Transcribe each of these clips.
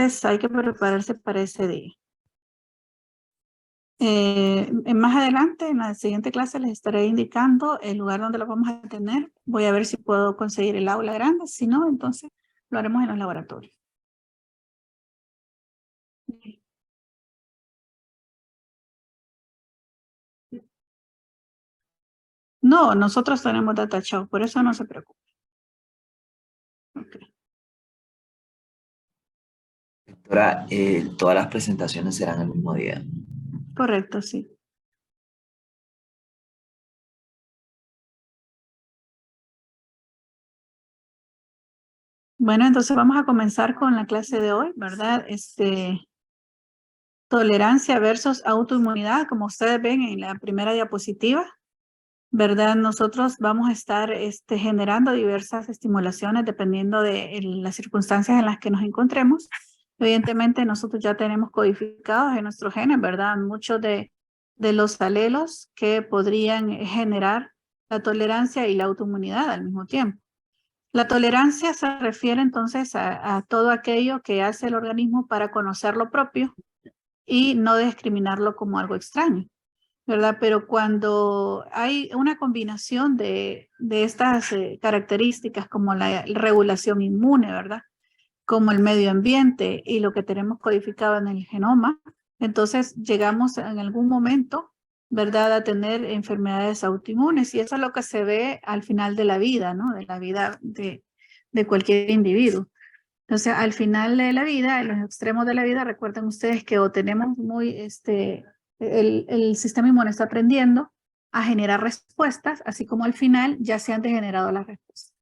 Entonces hay que prepararse para ese día. Más adelante, en la siguiente clase, les estaré indicando el lugar donde lo vamos a tener. Voy a ver si puedo conseguir el aula grande. Si no, entonces lo haremos en los laboratorios. No, nosotros tenemos data show, por eso no se preocupe. Okay. Doctora, todas las presentaciones serán el mismo día. Correcto, sí. Bueno, entonces vamos a comenzar con la clase de hoy, ¿verdad? Tolerancia versus autoinmunidad, como ustedes ven en la primera diapositiva, ¿verdad? Nosotros vamos a estar generando diversas estimulaciones dependiendo de las circunstancias en las que nos encontremos. Evidentemente, nosotros ya tenemos codificados en nuestros genes, ¿verdad? Muchos de los alelos que podrían generar la tolerancia y la autoinmunidad al mismo tiempo. La tolerancia se refiere entonces a todo aquello que hace el organismo para conocer lo propio y no discriminarlo como algo extraño, ¿verdad? Pero cuando hay una combinación de estas características como la regulación inmune, ¿verdad? Como el medio ambiente y lo que tenemos codificado en el genoma, entonces llegamos en algún momento, ¿verdad?, a tener enfermedades autoinmunes, y eso es lo que se ve al final de la vida, ¿no? De la vida de cualquier individuo. Entonces, al final de la vida, en los extremos de la vida, recuerden ustedes que o tenemos el sistema inmune está aprendiendo a generar respuestas, así como al final ya se han degenerado las respuestas.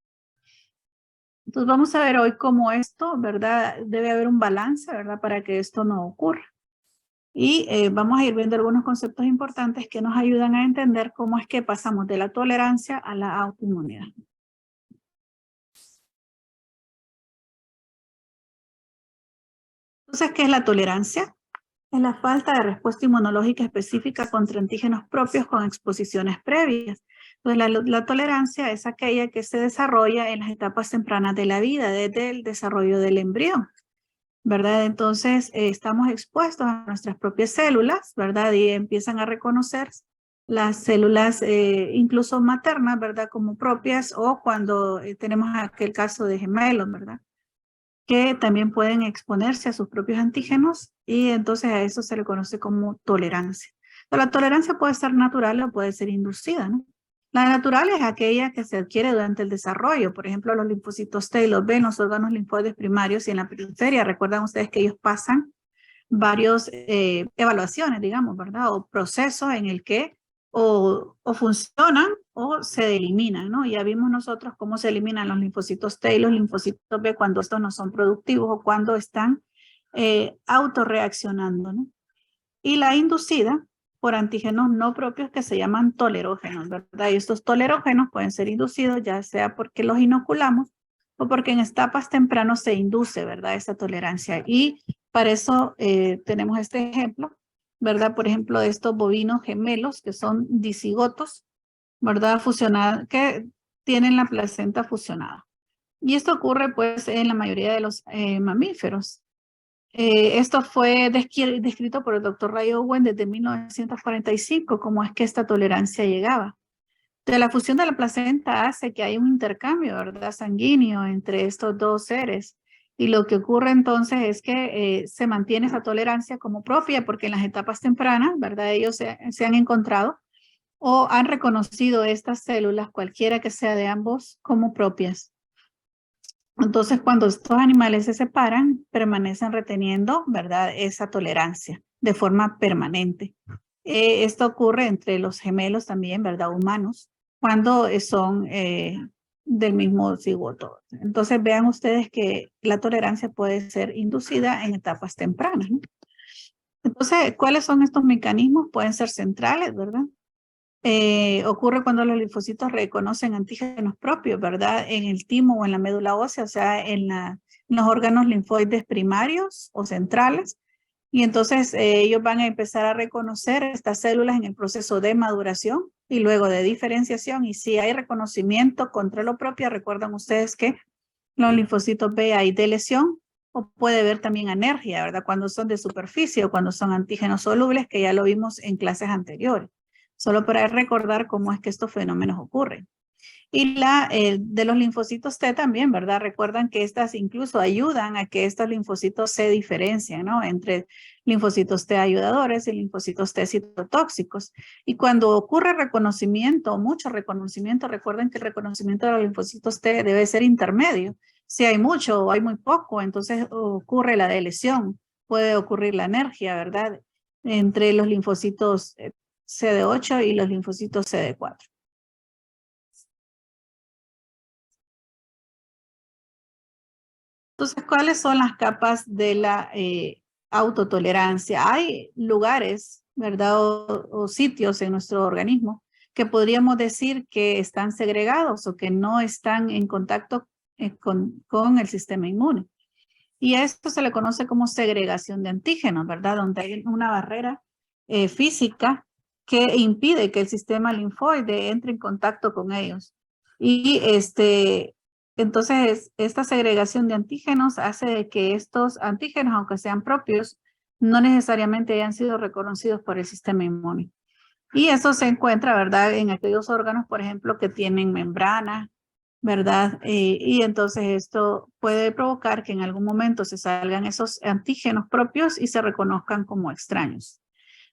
Entonces vamos a ver hoy cómo esto, ¿verdad? Debe haber un balance, ¿verdad? Para que esto no ocurra. Y vamos a ir viendo algunos conceptos importantes que nos ayudan a entender cómo es que pasamos de la tolerancia a la autoinmunidad. Entonces, ¿qué es la tolerancia? Es la falta de respuesta inmunológica específica contra antígenos propios con exposiciones previas. Entonces, la tolerancia es aquella que se desarrolla en las etapas tempranas de la vida, desde el desarrollo del embrión, ¿verdad? Entonces, estamos expuestos a nuestras propias células, ¿verdad? Y empiezan a reconocer las células incluso maternas, ¿verdad? Como propias, o cuando tenemos aquel caso de gemelos, ¿verdad? Que también pueden exponerse a sus propios antígenos, y entonces a eso se le conoce como tolerancia. Pero la tolerancia puede ser natural o puede ser inducida, ¿no? La natural es aquella que se adquiere durante el desarrollo, por ejemplo, los linfocitos T y los B, los órganos linfoides primarios y en la periferia. Recuerdan ustedes que ellos pasan varias evaluaciones, digamos, ¿verdad? O procesos en el que o funcionan o se eliminan, ¿no? Ya vimos nosotros cómo se eliminan los linfocitos T y los linfocitos B cuando estos no son productivos o cuando están autorreaccionando, ¿no? Y la inducida por antígenos no propios que se llaman tolerógenos, ¿verdad? Y estos tolerógenos pueden ser inducidos ya sea porque los inoculamos o porque en etapas tempranas se induce, ¿verdad? Esa tolerancia. Y para eso tenemos este ejemplo, ¿verdad? Por ejemplo, de estos bovinos gemelos que son dicigotos, ¿verdad? Fusionados, que tienen la placenta fusionada. Y esto ocurre pues en la mayoría de los mamíferos. Esto fue descrito por el doctor Ray Owen desde 1945, cómo es que esta tolerancia llegaba. De la fusión de la placenta hace que hay un intercambio, ¿verdad?, sanguíneo entre estos dos seres. Y lo que ocurre entonces es que se mantiene esa tolerancia como propia porque en las etapas tempranas, ¿verdad?, ellos se han encontrado o han reconocido estas células, cualquiera que sea de ambos, como propias. Entonces, cuando estos animales se separan, permanecen reteniendo, ¿verdad?, esa tolerancia de forma permanente. Esto ocurre entre los gemelos también, ¿verdad?, humanos, cuando son del mismo cigoto. Entonces, vean ustedes que la tolerancia puede ser inducida en etapas tempranas, ¿no? Entonces, ¿cuáles son estos mecanismos? Pueden ser centrales, ¿verdad? Ocurre cuando los linfocitos reconocen antígenos propios, ¿verdad? En el timo o en la médula ósea, o sea, en los órganos linfoides primarios o centrales. Y entonces ellos van a empezar a reconocer estas células en el proceso de maduración y luego de diferenciación. Y si hay reconocimiento contra lo propio, recuerdan ustedes que los linfocitos B hay de lesión o puede haber también anergia, ¿verdad? Cuando son de superficie o cuando son antígenos solubles, que ya lo vimos en clases anteriores. Solo para recordar cómo es que estos fenómenos ocurren. Y de los linfocitos T también, ¿verdad? Recuerdan que estas incluso ayudan a que estos linfocitos se diferencien, ¿no? Entre linfocitos T ayudadores y linfocitos T citotóxicos. Y cuando ocurre reconocimiento, mucho reconocimiento, recuerden que el reconocimiento de los linfocitos T debe ser intermedio. Si hay mucho o hay muy poco, entonces ocurre la lesión, puede ocurrir la anergia, ¿verdad? Entre los linfocitos CD8 y los linfocitos CD4. Entonces, ¿cuáles son las capas de la autotolerancia? Hay lugares, ¿verdad? O sitios en nuestro organismo que podríamos decir que están segregados o que no están en contacto con el sistema inmune. Y a esto se le conoce como segregación de antígenos, ¿verdad? Donde hay una barrera física que impide que el sistema linfoide entre en contacto con ellos. Y entonces esta segregación de antígenos hace de que estos antígenos, aunque sean propios, no necesariamente hayan sido reconocidos por el sistema inmune. Y eso se encuentra, ¿verdad? En aquellos órganos, por ejemplo, que tienen membrana, ¿verdad? Y entonces esto puede provocar que en algún momento se salgan esos antígenos propios y se reconozcan como extraños,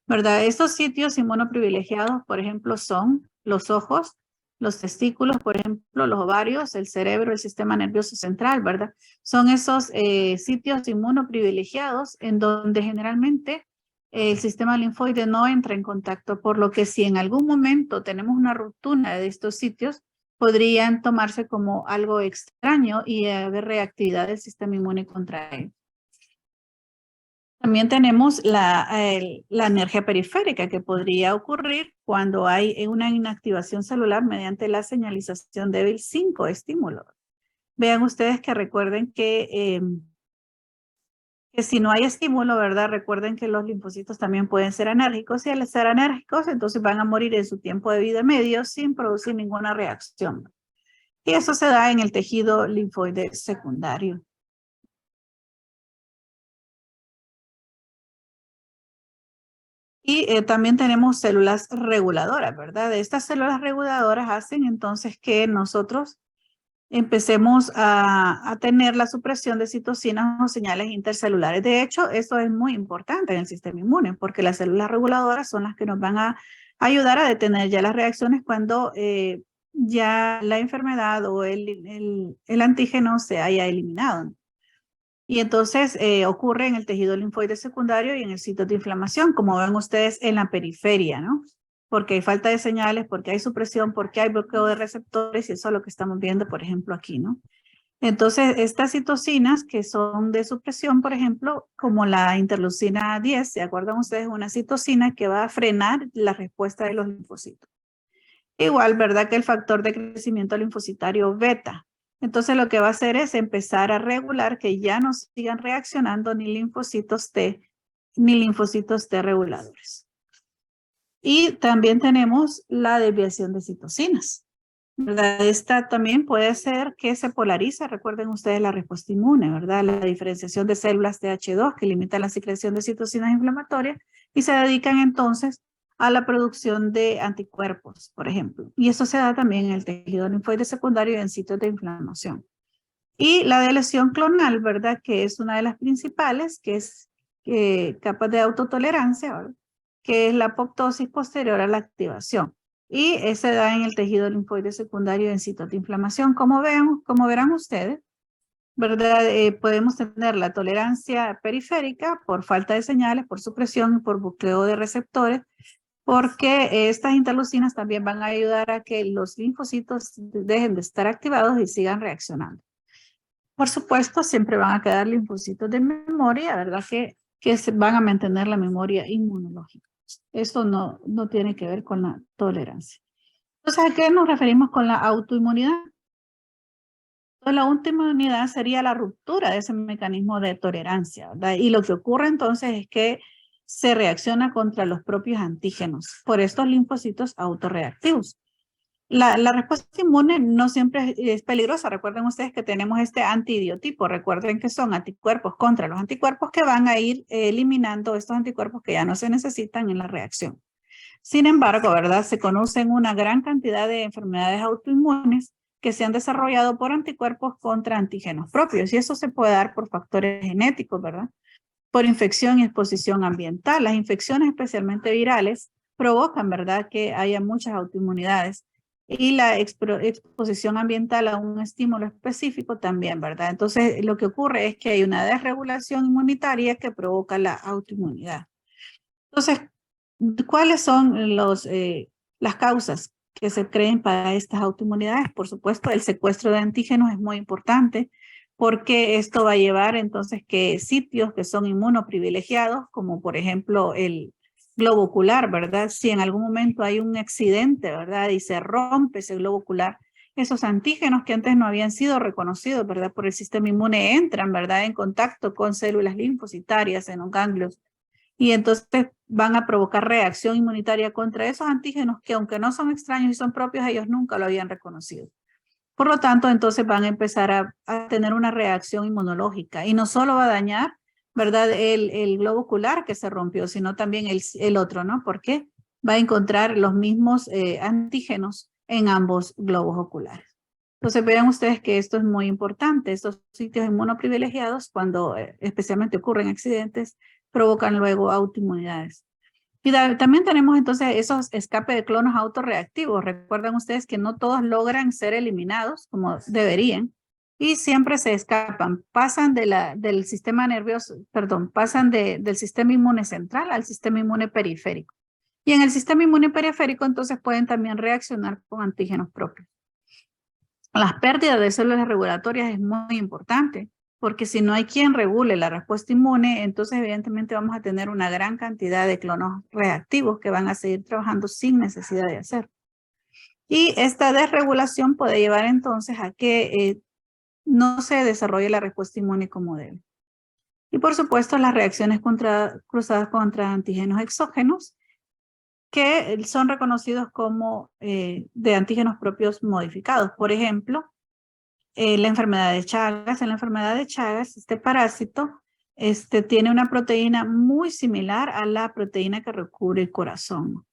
¿verdad? Estos sitios inmunoprivilegiados, por ejemplo, son los ojos, los testículos, por ejemplo, los ovarios, el cerebro, el sistema nervioso central, ¿verdad? Son esos sitios inmunoprivilegiados en donde generalmente el sistema linfoide no entra en contacto, por lo que si en algún momento tenemos una ruptura de estos sitios, podrían tomarse como algo extraño y haber reactividad del sistema inmune contra él. También tenemos la energía periférica que podría ocurrir cuando hay una inactivación celular mediante la señalización débil 5 estímulos. Vean ustedes que recuerden que si no hay estímulo, ¿verdad? Recuerden que los linfocitos también pueden ser enérgicos y al ser enérgicos, entonces van a morir en su tiempo de vida medio sin producir ninguna reacción. Y eso se da en el tejido linfoide secundario. Y también tenemos células reguladoras, ¿verdad? Estas células reguladoras hacen entonces que nosotros empecemos a tener la supresión de citocinas o señales intercelulares. De hecho, eso es muy importante en el sistema inmune, porque las células reguladoras son las que nos van a ayudar a detener ya las reacciones cuando ya la enfermedad o el antígeno se haya eliminado. Y entonces ocurre en el tejido linfoide secundario y en el sitio de inflamación, como ven ustedes en la periferia, ¿no? Porque hay falta de señales, porque hay supresión, porque hay bloqueo de receptores y eso es lo que estamos viendo, por ejemplo, aquí, ¿no? Entonces, estas citocinas que son de supresión, por ejemplo, como la interleucina 10, ¿se acuerdan ustedes? Una citocina que va a frenar la respuesta de los linfocitos. Igual, ¿verdad? Que el factor de crecimiento linfocitario beta. Entonces lo que va a hacer es empezar a regular que ya no sigan reaccionando ni linfocitos T reguladores. Y también tenemos la desviación de citocinas, ¿verdad? Esta también puede ser que se polariza, recuerden ustedes la respuesta inmune, ¿verdad? La diferenciación de células TH2 que limitan la secreción de citocinas inflamatorias y se dedican entonces a la producción de anticuerpos, por ejemplo. Y eso se da también en el tejido linfoide secundario y en sitios de inflamación. Y la de lesión clonal, ¿verdad? Que es una de las principales, que es capaz de autotolerancia, ¿verdad? Que es la apoptosis posterior a la activación. Y se da en el tejido linfoide secundario en sitios de inflamación. Como verán ustedes, ¿verdad? Podemos tener la tolerancia periférica por falta de señales, por supresión y por bloqueo de receptores, porque estas interleucinas también van a ayudar a que los linfocitos dejen de estar activados y sigan reaccionando. Por supuesto, siempre van a quedar linfocitos de memoria, ¿verdad? Que van a mantener la memoria inmunológica. Esto no tiene que ver con la tolerancia. Entonces, ¿a qué nos referimos con la autoinmunidad? Entonces, la autoinmunidad sería la ruptura de ese mecanismo de tolerancia, ¿verdad? Y lo que ocurre entonces es que se reacciona contra los propios antígenos por estos linfocitos autorreactivos. La respuesta inmune no siempre es peligrosa. Recuerden ustedes que tenemos este antibiotipo. Recuerden que son anticuerpos contra los anticuerpos que van a ir eliminando estos anticuerpos que ya no se necesitan en la reacción. Sin embargo, ¿verdad? Se conocen una gran cantidad de enfermedades autoinmunes que se han desarrollado por anticuerpos contra antígenos propios, y eso se puede dar por factores genéticos, ¿verdad? Por infección y exposición ambiental. Las infecciones, especialmente virales, provocan, ¿verdad?, que haya muchas autoinmunidades. Y la exposición ambiental a un estímulo específico también, ¿verdad? Entonces, lo que ocurre es que hay una desregulación inmunitaria que provoca la autoinmunidad. Entonces, ¿cuáles son las causas que se creen para estas autoinmunidades? Por supuesto, el secuestro de antígenos es muy importante porque esto va a llevar entonces que sitios que son inmunoprivilegiados, como por ejemplo el globo ocular, ¿verdad? Si en algún momento hay un accidente, ¿verdad? Y se rompe ese globo ocular, esos antígenos que antes no habían sido reconocidos, ¿verdad? Por el sistema inmune entran, ¿verdad? En contacto con células linfocitarias en los ganglios y entonces van a provocar reacción inmunitaria contra esos antígenos que aunque no son extraños y son propios, ellos nunca lo habían reconocido. Por lo tanto, entonces van a empezar a tener una reacción inmunológica y no solo va a dañar, ¿verdad?, el globo ocular que se rompió, sino también el otro, ¿no? Porque va a encontrar los mismos antígenos en ambos globos oculares. Entonces vean ustedes que esto es muy importante. Estos sitios inmunoprivilegiados, cuando especialmente ocurren accidentes, provocan luego autoinmunidades. Y también tenemos entonces esos escape de clonos autorreactivos. Recuerdan ustedes que no todos logran ser eliminados como deberían y siempre se escapan. Pasan del sistema nervioso, perdón, pasan del sistema inmune central al sistema inmune periférico. Y en el sistema inmune periférico entonces pueden también reaccionar con antígenos propios. Las pérdidas de células regulatorias es muy importante, porque si no hay quien regule la respuesta inmune, entonces evidentemente vamos a tener una gran cantidad de clonos reactivos que van a seguir trabajando sin necesidad de hacer. Y esta desregulación puede llevar entonces a que no se desarrolle la respuesta inmune como debe. Y por supuesto las reacciones cruzadas contra antígenos exógenos, que son reconocidos como de antígenos propios modificados. Por ejemplo, la enfermedad de Chagas. En la enfermedad de Chagas, este parásito tiene una proteína muy similar a la proteína que recubre el corazón.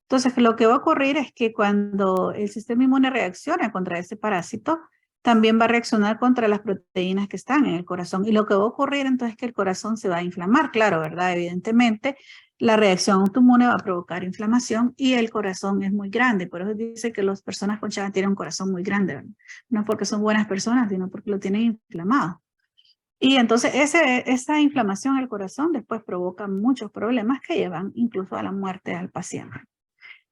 Entonces, lo que va a ocurrir es que cuando el sistema inmune reacciona contra ese parásito, también va a reaccionar contra las proteínas que están en el corazón. Y lo que va a ocurrir entonces es que el corazón se va a inflamar, claro, ¿verdad? Evidentemente, la reacción autoinmune va a provocar inflamación y el corazón es muy grande. Por eso dice que las personas con Chagas tienen un corazón muy grande, ¿verdad? No porque son buenas personas, sino porque lo tienen inflamado. Y entonces esa inflamación al corazón después provoca muchos problemas que llevan incluso a la muerte al paciente.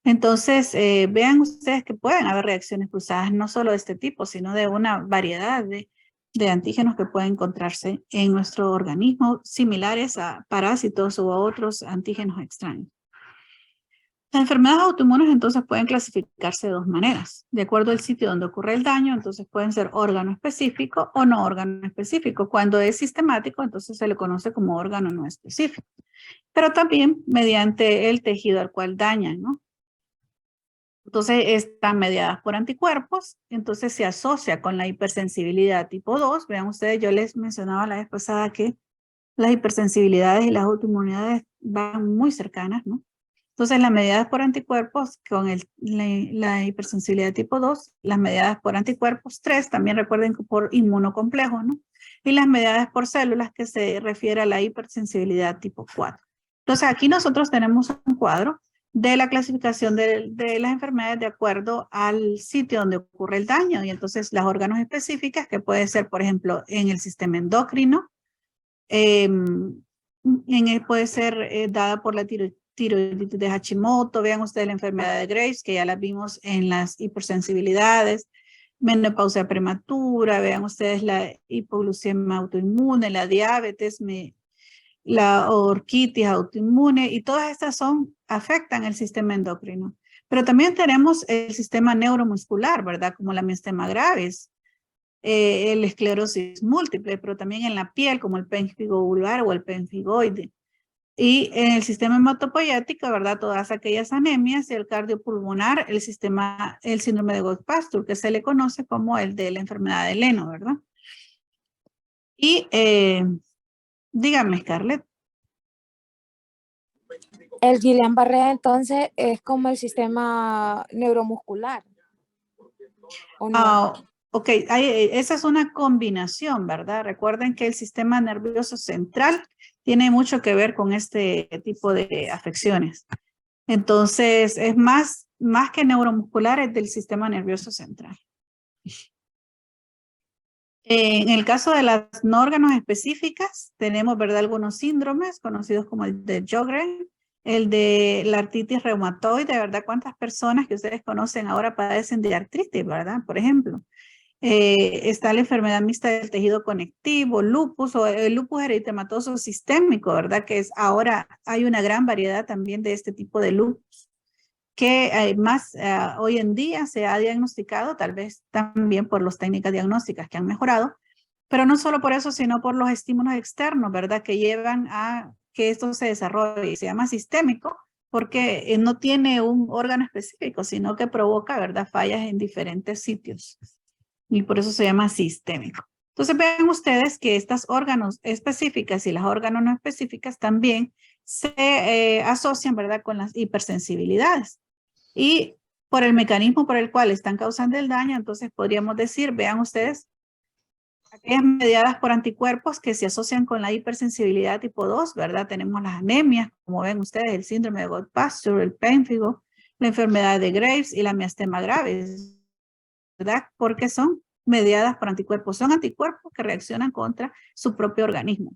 Entonces, vean ustedes que pueden haber reacciones cruzadas, no solo de este tipo, sino de una variedad de antígenos que pueden encontrarse en nuestro organismo, similares a parásitos o a otros antígenos extraños. Las enfermedades autoinmunes entonces pueden clasificarse de dos maneras. De acuerdo al sitio donde ocurre el daño, entonces pueden ser órgano específico o no órgano específico. Cuando es sistemático, entonces se le conoce como órgano no específico. Pero también mediante el tejido al cual dañan, ¿no? Entonces están mediadas por anticuerpos, entonces se asocia con la hipersensibilidad tipo 2. Vean ustedes, yo les mencionaba la vez pasada que las hipersensibilidades y las autoinmunidades van muy cercanas, ¿no? Entonces las mediadas por anticuerpos con la hipersensibilidad tipo 2, las mediadas por anticuerpos 3, también recuerden que por inmunocomplejos, ¿no? Y las mediadas por células que se refiere a la hipersensibilidad tipo 4. Entonces aquí nosotros tenemos un cuadro de la clasificación de las enfermedades de acuerdo al sitio donde ocurre el daño y entonces las órganos específicas que puede ser, por ejemplo, en el sistema endocrino, puede ser dada por la tiroiditis de Hashimoto. Vean ustedes la enfermedad de Graves, que ya la vimos en las hipersensibilidades, menopausia prematura, vean ustedes la hipoglucemia autoinmune, la diabetes, la orquitis autoinmune, y todas estas afectan el sistema endocrino. Pero también tenemos el sistema neuromuscular, ¿verdad? Como la miastenia gravis, el esclerosis múltiple, pero también en la piel, como el pénfigo vulvar o el pemphigoide. Y en el sistema hematopoyético, ¿verdad? Todas aquellas anemias y el cardiopulmonar, el síndrome de Gold-Pastur, que se le conoce como el de la enfermedad de Leno, ¿verdad? Y dígame, Scarlett. El Guillain-Barré entonces es como el sistema neuromuscular. ¿O no? Ok, esa es una combinación, ¿verdad? Recuerden que el sistema nervioso central tiene mucho que ver con este tipo de afecciones. Entonces, es más que neuromuscular, es del sistema nervioso central. En el caso de las no órganos específicas, tenemos, ¿verdad?, algunos síndromes conocidos como el de Sjögren, el de la artritis reumatoide, ¿verdad? ¿Cuántas personas que ustedes conocen ahora padecen de artritis, ¿verdad? Por ejemplo, está la enfermedad mixta del tejido conectivo, lupus o el lupus eritematoso sistémico, ¿verdad? Que es ahora hay una gran variedad también de este tipo de lupus que más hoy en día se ha diagnosticado, tal vez también por las técnicas diagnósticas que han mejorado, pero no solo por eso, sino por los estímulos externos, ¿verdad? Que llevan a que esto se desarrolle. Se llama sistémico porque no tiene un órgano específico, sino que provoca, ¿verdad?, fallas en diferentes sitios. Y por eso se llama sistémico. Entonces vean ustedes que estas órganos específicas y las órganos no específicas también se asocian, ¿verdad?, con las hipersensibilidades. Y por el mecanismo por el cual están causando el daño, entonces podríamos decir, vean ustedes, aquellas mediadas por anticuerpos que se asocian con la hipersensibilidad tipo 2, ¿verdad? Tenemos las anemias, como ven ustedes, el síndrome de Gold-Pastur, el pénfigo, la enfermedad de Graves y la miastema gravis, ¿verdad? Porque son mediadas por anticuerpos. Son anticuerpos que reaccionan contra su propio organismo.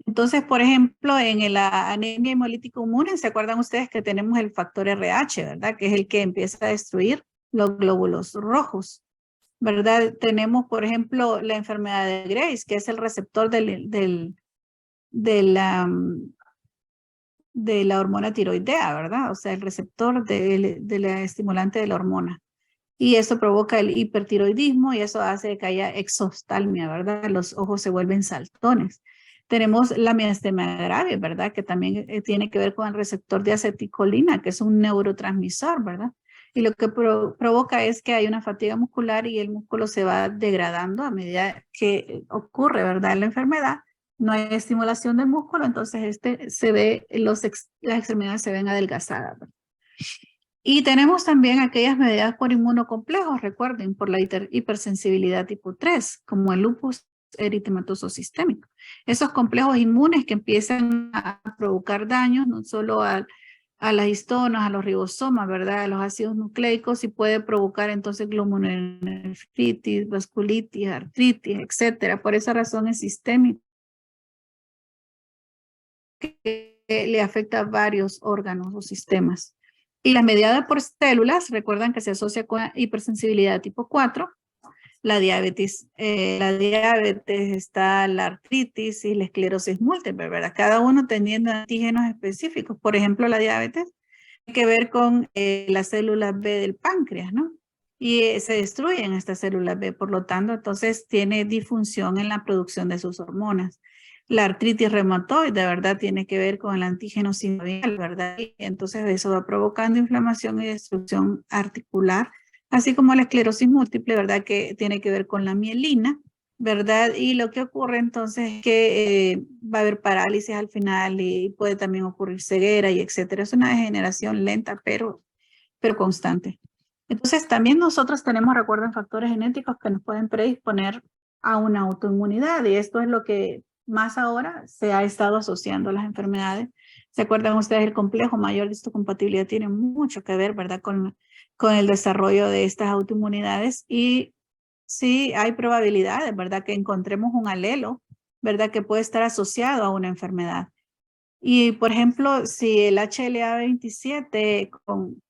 Entonces, por ejemplo, en la anemia hemolítica inmune, ¿se acuerdan ustedes que tenemos el factor RH, ¿verdad? Que es el que empieza a destruir los glóbulos rojos, ¿verdad? Tenemos, por ejemplo, la enfermedad de Graves, que es el receptor de la hormona tiroidea, ¿verdad? O sea, el receptor de la estimulante de la hormona. Y eso provoca el hipertiroidismo y eso hace que haya exoftalmia, ¿verdad? Los ojos se vuelven saltones. Tenemos la miastenia gravis, ¿verdad? Que también tiene que ver con el receptor de aceticolina, que es un neurotransmisor, ¿verdad? Y lo que provoca es que hay una fatiga muscular y el músculo se va degradando a medida que ocurre, ¿verdad?, la enfermedad. No hay estimulación del músculo, entonces las extremidades se ven adelgazadas, ¿verdad? Y tenemos también aquellas medidas por inmunocomplejos, recuerden, por la hipersensibilidad tipo 3, como el lupus eritematoso sistémico. Esos complejos inmunes que empiezan a provocar daños no solo a las histonas, a los ribosomas, ¿verdad?, a los ácidos nucleicos, y puede provocar entonces glomerulonefritis, vasculitis, artritis, etcétera. Por esa razón es sistémico, que le afecta a varios órganos o sistemas. Y la mediada por células, recuerdan que se asocia con la hipersensibilidad tipo 4, la diabetes está la artritis y la esclerosis múltiple, ¿verdad? Cada uno teniendo antígenos específicos. Por ejemplo, la diabetes tiene que ver con las células B del páncreas, ¿no? Y se destruyen estas células B, por lo tanto, entonces tiene disfunción en la producción de sus hormonas. La artritis reumatoide, ¿verdad?, tiene que ver con el antígeno sinovial, ¿verdad? Y entonces eso va provocando inflamación y destrucción articular, así como la esclerosis múltiple, ¿verdad?, que tiene que ver con la mielina, ¿verdad? Y lo que ocurre entonces es que va a haber parálisis al final y puede también ocurrir ceguera y etcétera. Es una degeneración lenta, pero constante. Entonces también nosotros tenemos, recuerden, factores genéticos que nos pueden predisponer a una autoinmunidad, y esto es lo que más ahora se ha estado asociando a las enfermedades. ¿Se acuerdan ustedes? El complejo mayor de histocompatibilidad tiene mucho que ver, ¿verdad?, con el desarrollo de estas autoinmunidades, y sí hay probabilidades, ¿verdad?, que encontremos un alelo, ¿verdad?, que puede estar asociado a una enfermedad. Y, por ejemplo, si el HLA-27 con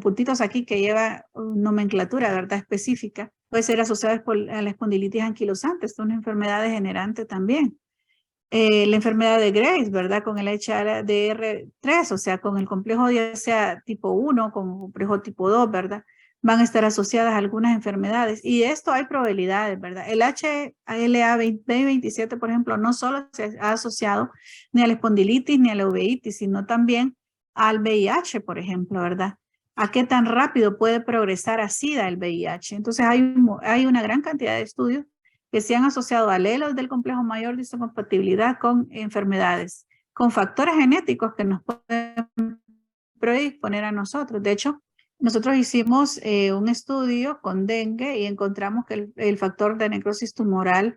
puntitos aquí que lleva nomenclatura, ¿verdad?, específica, puede ser asociado a la espondilitis anquilosante, es una enfermedad degenerante también. La enfermedad de Graves, ¿verdad?, con el HRDR3, o sea, con el complejo ya sea tipo 1, con el complejo tipo 2, ¿verdad?, van a estar asociadas a algunas enfermedades. Y de esto hay probabilidades, ¿verdad? El HLA-B27, por ejemplo, no solo se ha asociado ni a la espondilitis ni a la uveitis, sino también al VIH, por ejemplo, ¿verdad? A qué tan rápido puede progresar a SIDA el VIH. Entonces hay una gran cantidad de estudios que se han asociado a alelos del complejo mayor de histocompatibilidad con enfermedades, con factores genéticos que nos pueden predisponer a nosotros. De hecho, nosotros hicimos un estudio con dengue y encontramos que el factor de necrosis tumoral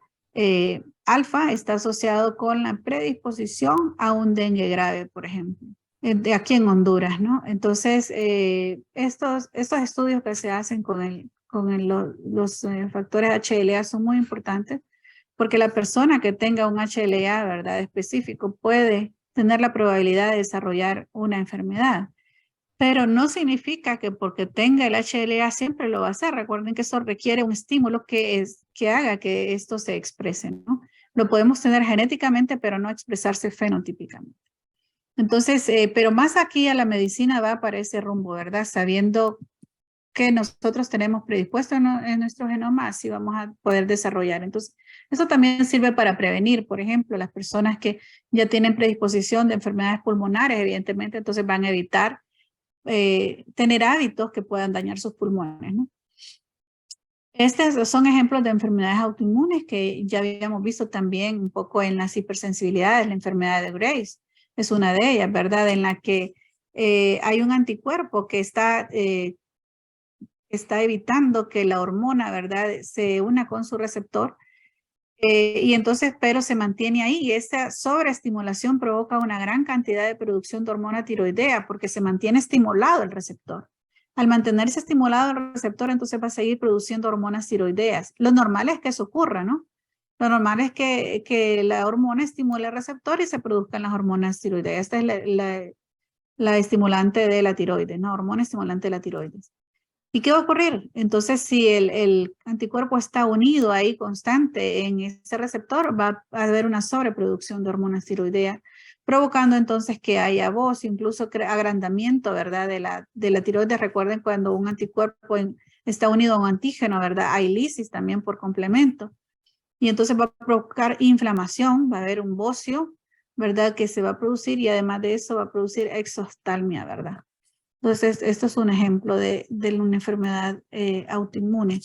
alfa está asociado con la predisposición a un dengue grave, por ejemplo, de aquí en Honduras, ¿no? Entonces, estos estudios que se hacen con los factores HLA son muy importantes porque la persona que tenga un HLA, ¿verdad?, específico puede tener la probabilidad de desarrollar una enfermedad. Pero no significa que porque tenga el HLA siempre lo va a hacer. Recuerden que eso requiere un estímulo que haga que esto se exprese, ¿no? Lo podemos tener genéticamente, pero no expresarse fenotípicamente. Entonces, pero más aquí a la medicina va para ese rumbo, ¿verdad? Sabiendo que nosotros tenemos predispuesto en nuestro genoma, así vamos a poder desarrollar. Entonces, eso también sirve para prevenir, por ejemplo, las personas que ya tienen predisposición de enfermedades pulmonares, evidentemente, entonces van a evitar tener hábitos que puedan dañar sus pulmones, ¿no? Estos son ejemplos de enfermedades autoinmunes que ya habíamos visto también un poco en las hipersensibilidades. La enfermedad de Graves es una de ellas, ¿verdad? En la que hay un anticuerpo que está evitando que la hormona, ¿verdad?, se una con su receptor. Y entonces, pero se mantiene ahí y esta sobreestimulación provoca una gran cantidad de producción de hormona tiroidea porque se mantiene estimulado el receptor. Al mantenerse estimulado el receptor, entonces va a seguir produciendo hormonas tiroideas. Lo normal es que eso ocurra, ¿no? Lo normal es que la hormona estimule el receptor y se produzcan las hormonas tiroideas. Esta es la estimulante de la tiroides, ¿no? Hormona estimulante de la tiroides. ¿Y qué va a ocurrir? Entonces, si el anticuerpo está unido ahí constante en ese receptor, va a haber una sobreproducción de hormonas tiroideas, provocando entonces que haya voz, incluso agrandamiento, ¿verdad? De la tiroides. Recuerden cuando un anticuerpo está unido a un antígeno, ¿verdad? Hay lisis también por complemento. Y entonces va a provocar inflamación, va a haber un bocio, ¿verdad? Que se va a producir y además de eso va a producir exoftalmia, ¿verdad? Entonces, esto es un ejemplo de una enfermedad autoinmune.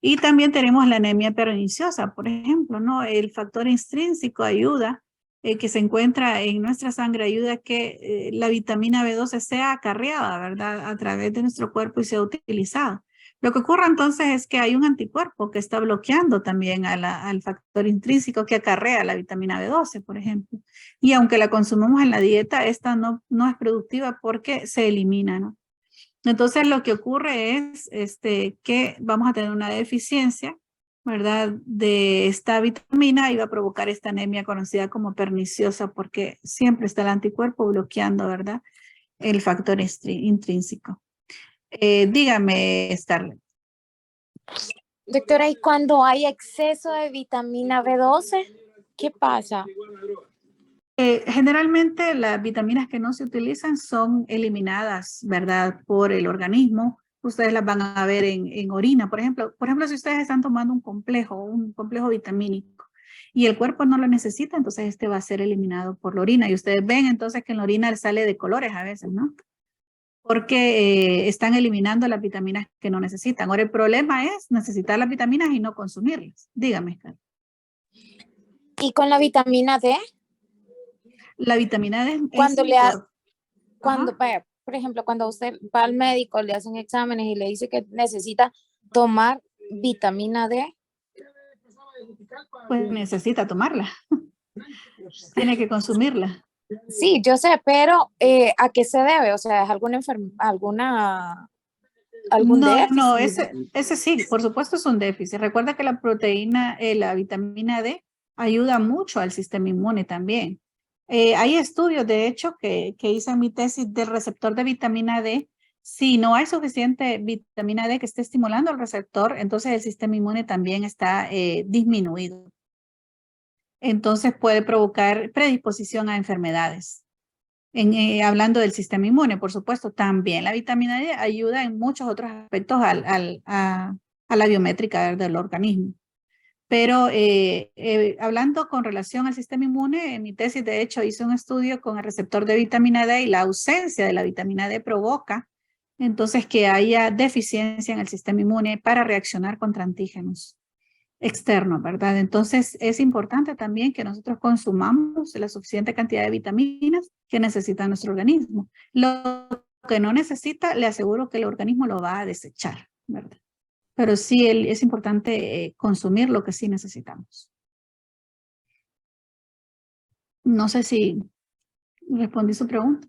Y también tenemos la anemia perniciosa, por ejemplo, ¿no? El factor intrínseco ayuda, que se encuentra en nuestra sangre, ayuda a que la vitamina B12 sea acarreada, ¿verdad?, a través de nuestro cuerpo y sea utilizada. Lo que ocurre entonces es que hay un anticuerpo que está bloqueando también al factor intrínseco que acarrea la vitamina B12, por ejemplo. Y aunque la consumimos en la dieta, esta no es productiva porque se elimina, ¿no? Entonces lo que ocurre es que vamos a tener una deficiencia, ¿verdad?, de esta vitamina y va a provocar esta anemia conocida como perniciosa porque siempre está el anticuerpo bloqueando, ¿verdad?, el factor intrínseco. Dígame, Starlet. Doctora, ¿y cuando hay exceso de vitamina B12, qué pasa? Generalmente las vitaminas que no se utilizan son eliminadas, ¿verdad?, por el organismo. Ustedes las van a ver en orina, por ejemplo. Por ejemplo, si ustedes están tomando un complejo vitamínico y el cuerpo no lo necesita, entonces este va a ser eliminado por la orina. Y ustedes ven entonces que en la orina sale de colores a veces, ¿no? Porque están eliminando las vitaminas que no necesitan. Ahora el problema es necesitar las vitaminas y no consumirlas. Dígame, Carlos. ¿Y con la vitamina D? La vitamina D Cuando Ajá. por ejemplo, cuando usted va al médico, le hacen exámenes y le dice que necesita tomar vitamina D. Pues necesita tomarla. Tiene que consumirla. Sí, yo sé, pero ¿a qué se debe? O sea, ¿es algún No, déficit? ese sí, por supuesto es un déficit. Recuerda que la proteína, la vitamina D ayuda mucho al sistema inmune también. Hay estudios, de hecho, que hice en mi tesis del receptor de vitamina D. Si no hay suficiente vitamina D que esté estimulando el receptor, entonces el sistema inmune también está disminuido. Entonces puede provocar predisposición a enfermedades. hablando del sistema inmune, por supuesto, también la vitamina D ayuda en muchos otros aspectos a la biométrica del organismo. Pero hablando con relación al sistema inmune, en mi tesis de hecho hice un estudio con el receptor de vitamina D y la ausencia de la vitamina D provoca entonces que haya deficiencia en el sistema inmune para reaccionar contra antígenos externos, ¿verdad? Entonces es importante también que nosotros consumamos la suficiente cantidad de vitaminas que necesita nuestro organismo. Lo que no necesita, le aseguro que el organismo lo va a desechar, ¿verdad? Pero sí es importante consumir lo que sí necesitamos. No sé si respondí su pregunta.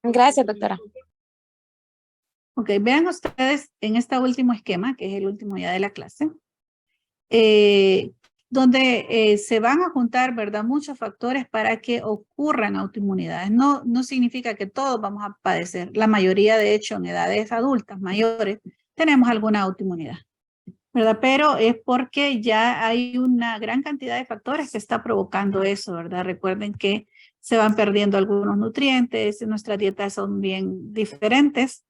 Gracias, doctora. Ok, vean ustedes en este último esquema, que es el último ya de la clase, donde se van a juntar, ¿verdad? Muchos factores para que ocurran autoinmunidades. No significa que todos vamos a padecer. La mayoría, de hecho, en edades adultas, mayores, tenemos alguna autoinmunidad, ¿verdad? Pero es porque ya hay una gran cantidad de factores que está provocando eso, ¿verdad? Recuerden que se van perdiendo algunos nutrientes, nuestras dietas son bien diferentes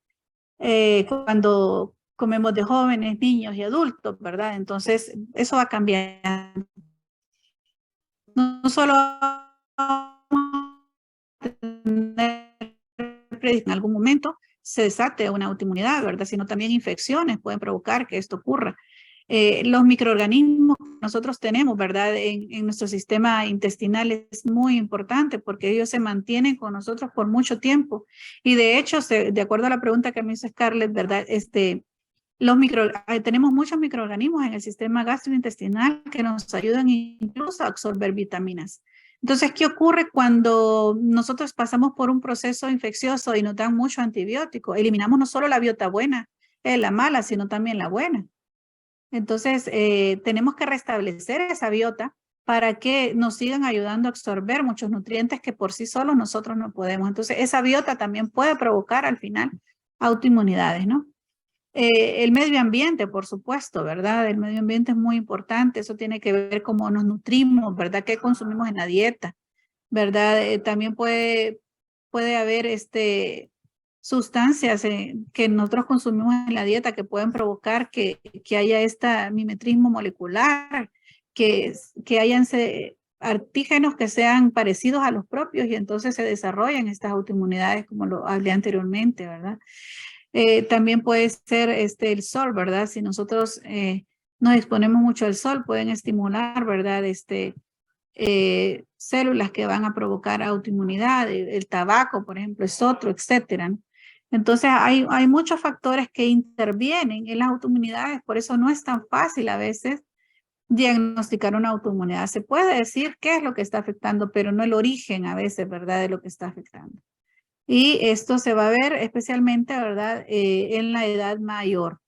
cuando comemos de jóvenes, niños y adultos, ¿verdad? Entonces, eso va cambiando. No solo en algún momento se desate una autoinmunidad, ¿verdad? Sino también infecciones pueden provocar que esto ocurra. Los microorganismos que nosotros tenemos, ¿verdad? En nuestro sistema intestinal es muy importante porque ellos se mantienen con nosotros por mucho tiempo. Y de hecho, de acuerdo a la pregunta que me hizo Scarlett, ¿verdad? Tenemos muchos microorganismos en el sistema gastrointestinal que nos ayudan incluso a absorber vitaminas. Entonces, ¿qué ocurre cuando nosotros pasamos por un proceso infeccioso y nos dan mucho antibiótico? Eliminamos no solo la biota buena, la mala, sino también la buena. Entonces, tenemos que restablecer esa biota para que nos sigan ayudando a absorber muchos nutrientes que por sí solos nosotros no podemos. Entonces, esa biota también puede provocar al final autoinmunidades, ¿no? El medio ambiente, por supuesto, ¿verdad? El medio ambiente es muy importante, eso tiene que ver cómo nos nutrimos, ¿verdad? ¿Qué consumimos en la dieta? ¿Verdad? También puede haber sustancias que nosotros consumimos en la dieta que pueden provocar que haya este mimetrismo molecular, que hayan antígenos que sean parecidos a los propios y entonces se desarrollan estas autoinmunidades como lo hablé anteriormente, ¿verdad? También puede ser el sol, ¿verdad? Si nosotros nos exponemos mucho al sol, pueden estimular, ¿verdad? Células que van a provocar autoinmunidad, el tabaco, por ejemplo, es otro, etcétera, ¿no? Entonces, hay muchos factores que intervienen en las autoinmunidades, por eso no es tan fácil a veces diagnosticar una autoinmunidad. Se puede decir qué es lo que está afectando, pero no el origen a veces, ¿verdad?, de lo que está afectando. Y esto se va a ver especialmente, ¿verdad?, en la edad mayor.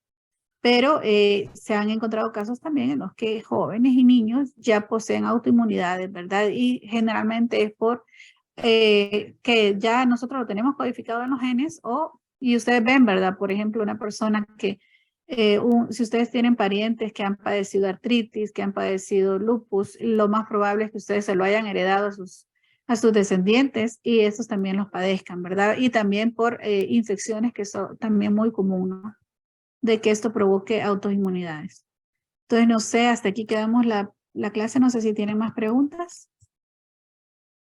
Pero se han encontrado casos también en los que jóvenes y niños ya poseen autoinmunidades, ¿verdad? Y generalmente es por que ya nosotros lo tenemos codificado en los genes y ustedes ven, ¿verdad? Por ejemplo, una persona que, si ustedes tienen parientes que han padecido artritis, que han padecido lupus, lo más probable es que ustedes se lo hayan heredado a sus descendientes y esos también los padezcan, ¿verdad? Y también por infecciones que son también muy comunes, ¿no?, de que esto provoque autoinmunidades. Entonces, no sé, hasta aquí quedamos la clase, no sé si tienen más preguntas.